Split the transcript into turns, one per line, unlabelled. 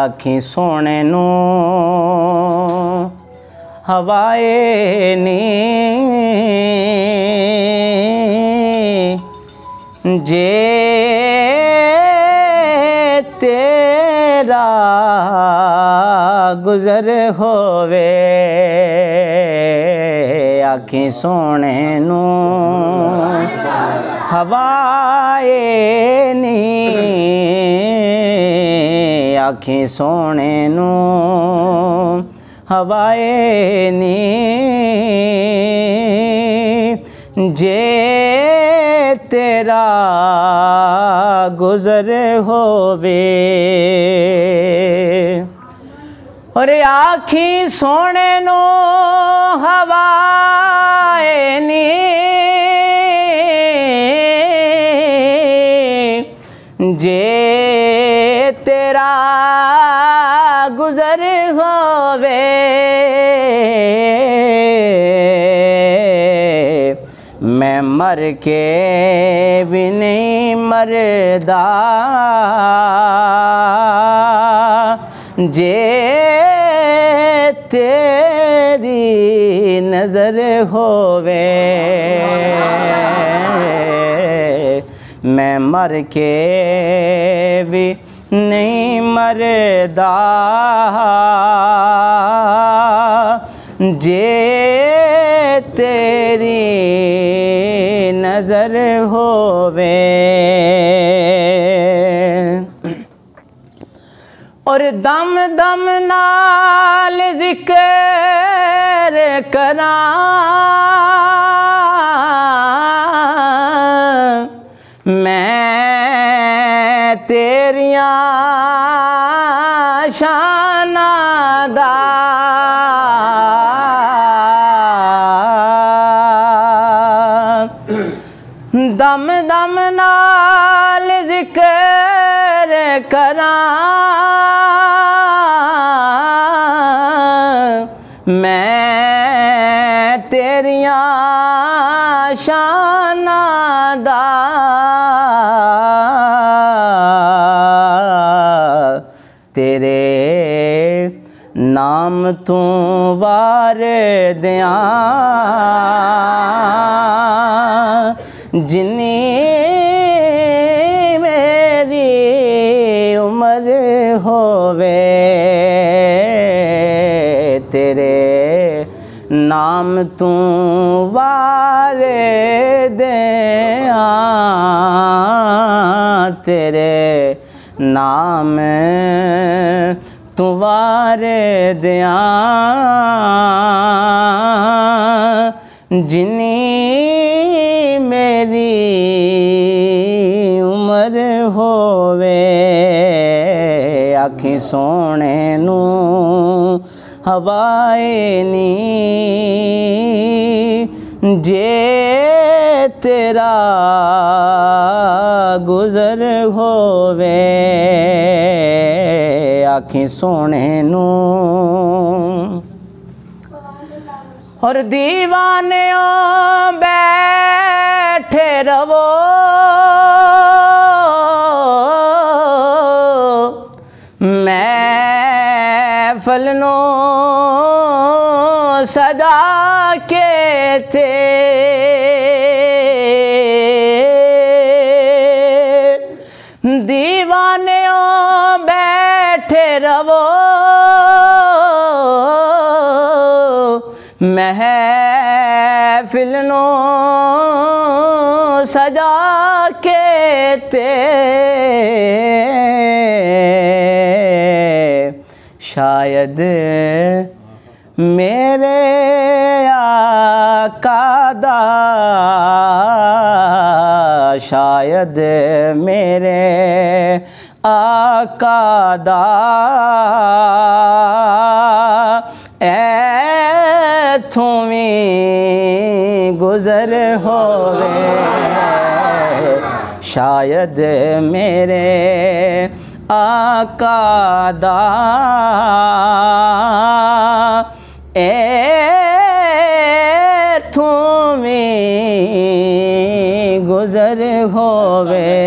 आखी सोने नू हवाए नी जे तेरा गुजर होवे आखी सोने नू हवाए नी आखी सोने नू हवाए नी जे तेरा गुजर होवे और आखी सोने नू हवाए नी जे तेरा गुजर होवे मैं मर के भी नहीं मरदा जे तेरी नजर होवे मैं मर के भी नहीं मरदा जे तेरी नजर होवे और दम दम नाल जिक्र करा मैं तेरिया शाना दा दम दम नाल जिक्र करा मैं तेरिया शाना दा तेरे नाम तू वार दियां जिन्नी मेरी उम्र होवे तेरे नाम तू वार दियां तेरे नाम तू वार दियां जिन्नी मेरी उम्र होवे आखी सोने नू हवाए नी जे तेरा गुजर होवे आखी सोने नू और दीवाने बैठे रवो महफिल नो सजा के थे दीवाने बैठे रवो महफिल नो सजा के ते शायद मेरे आका दा शायद मेरे आका दा थूमी गुजर होवे शायद मेरे आका दा थूमी गुजर होवे